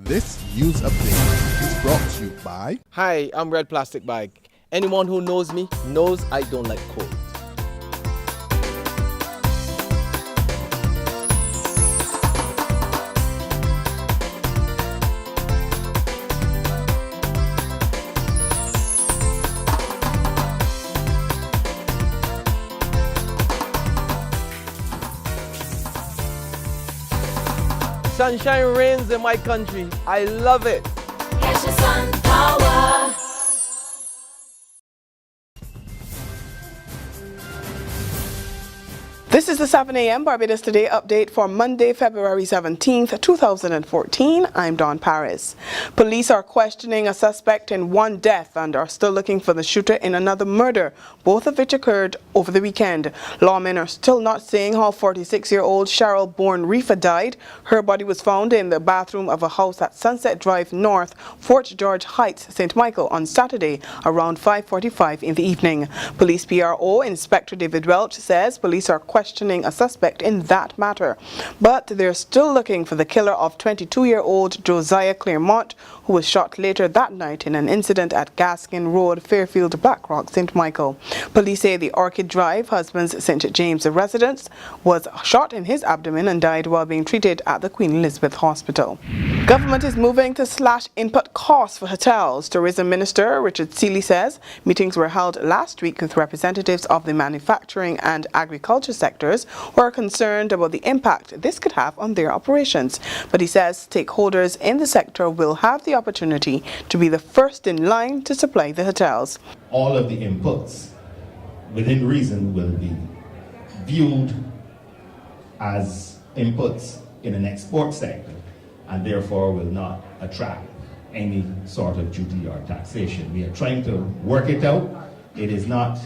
This news update is brought to you by... Hi, I'm Red Plastic Bag. Anyone who knows me knows I don't like cold. Sunshine reigns in my country. I love it. Get your sun power. This is the 7 a.m. Barbados Today update for Monday, February 17th, 2014. I'm Dawn Paris. Police are questioning a suspect in one death and are still looking for the shooter in another murder, both of which occurred over the weekend. Lawmen are still not saying how 46-year-old Cheryl Bourne Reefer died. Her body was found in the bathroom of a house at Sunset Drive North, Fort George Heights, St. Michael on Saturday around 5:45 in the evening. Police PRO Inspector David Welch says police are questioning a suspect in that matter, but they're still looking for the killer of 22-year-old Josiah Claremont, who was shot later that night in an incident at Gaskin Road, Fairfield, Blackrock, St. Michael. Police say the Orchid Drive, husband's St. James residence, was shot in his abdomen and died while being treated at the Queen Elizabeth Hospital. Government is moving to slash input costs for hotels. Tourism Minister Richard Seeley says meetings were held last week with representatives of the manufacturing and agriculture sectors who are concerned about the impact this could have on their operations. But he says stakeholders in the sector will have the opportunity to be the first in line to supply the hotels. All of the inputs within reason will be viewed as inputs in an export sector and therefore will not attract any sort of duty or taxation. We are trying to work it out. It is not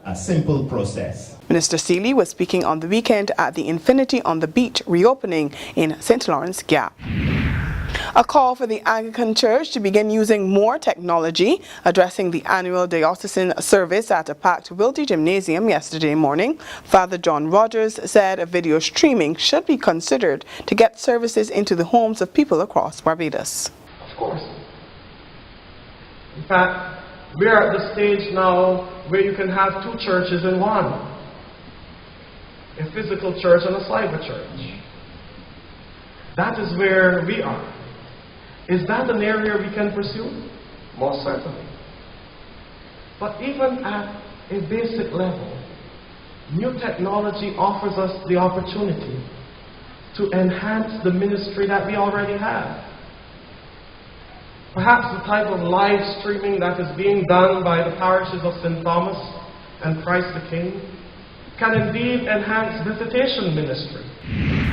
a simple process. Minister Seeley was speaking on the weekend at the Infinity on the Beach reopening in St. Lawrence Gap. A call for the Anglican Church to begin using more technology. Addressing the annual diocesan service at a packed Wilty Gymnasium yesterday morning, Father John Rogers said a video streaming should be considered to get services into the homes of people across Barbados. Of course. In fact, we are at the stage now where you can have two churches in one. A physical church and a cyber church. That is where we are. Is that an area we can pursue? Most certainly. But even at a basic level, new technology offers us the opportunity to enhance the ministry that we already have. Perhaps the type of live streaming that is being done by the parishes of St. Thomas and Christ the King can indeed enhance visitation ministry.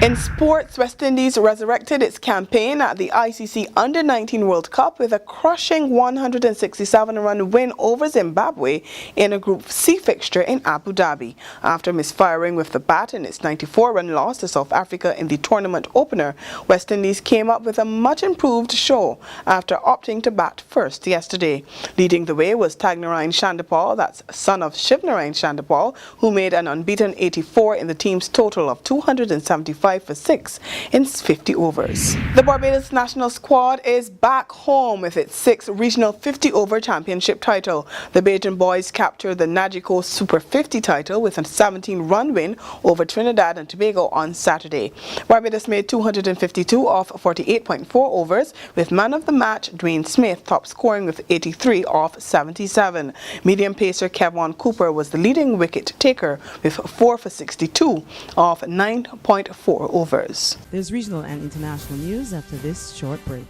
In sports, West Indies resurrected its campaign at the ICC Under-19 World Cup with a crushing 167-run win over Zimbabwe in a Group C fixture in Abu Dhabi. After misfiring with the bat in its 94-run loss to South Africa in the tournament opener, West Indies came up with a much-improved show after opting to bat first yesterday. Leading the way was Tagnarayan Shandapal, that's son of Shivnarayan Shandapal, who made an unbeaten 84 in the team's total of 275 for 6 in 50 overs. The Barbados national squad is back home with its 6th regional 50-over championship title. The Bajan boys captured the Nagico Super 50 title with a 17-run win over Trinidad and Tobago on Saturday. Barbados made 252 off 48.4 overs, with man of the match Dwayne Smith top scoring with 83 off 77. Medium pacer Kevon Cooper was the leading wicket taker with 4 for 62 off 9.4 overs. There's regional and international news after this short break.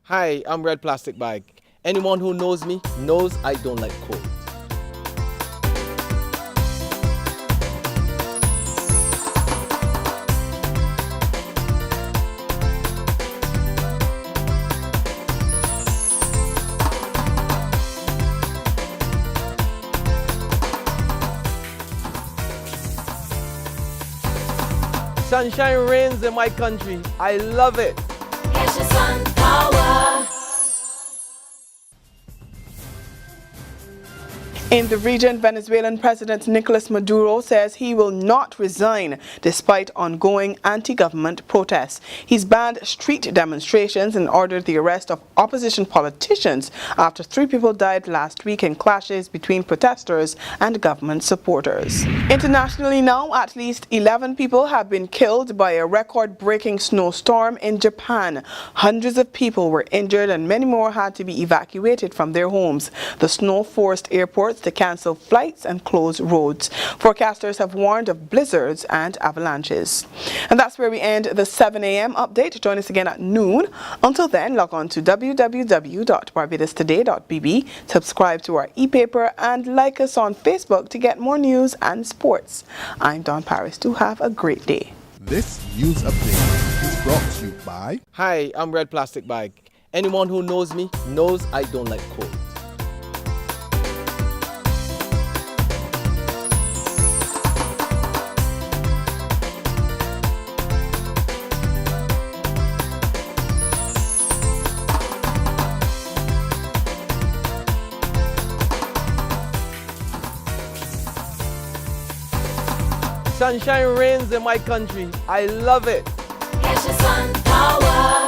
Hi, I'm Red Plastic Bag. Anyone who knows me knows I don't like cold. Sunshine reigns in my country. I love it. Get your sun power. In the region, Venezuelan President Nicolas Maduro says he will not resign despite ongoing anti-government protests. He's banned street demonstrations and ordered the arrest of opposition politicians after 3 people died last week in clashes between protesters and government supporters. Internationally now, at least 11 people have been killed by a record-breaking snowstorm in Japan. Hundreds of people were injured and many more had to be evacuated from their homes. The snow forced airports to cancel flights and close roads. Forecasters have warned of blizzards and avalanches. And that's where we end the 7 a.m. update. Join us again at noon. Until then, log on to www.barbadostoday.bb, subscribe to our e-paper, and like us on Facebook to get more news and sports. I'm Dawn Paris. Do have a great day. This news update is brought to you by Hi, I'm Red Plastic Bag. Anyone who knows me knows I don't like cold. Sunshine reigns in my country. I love it. Get your sun power.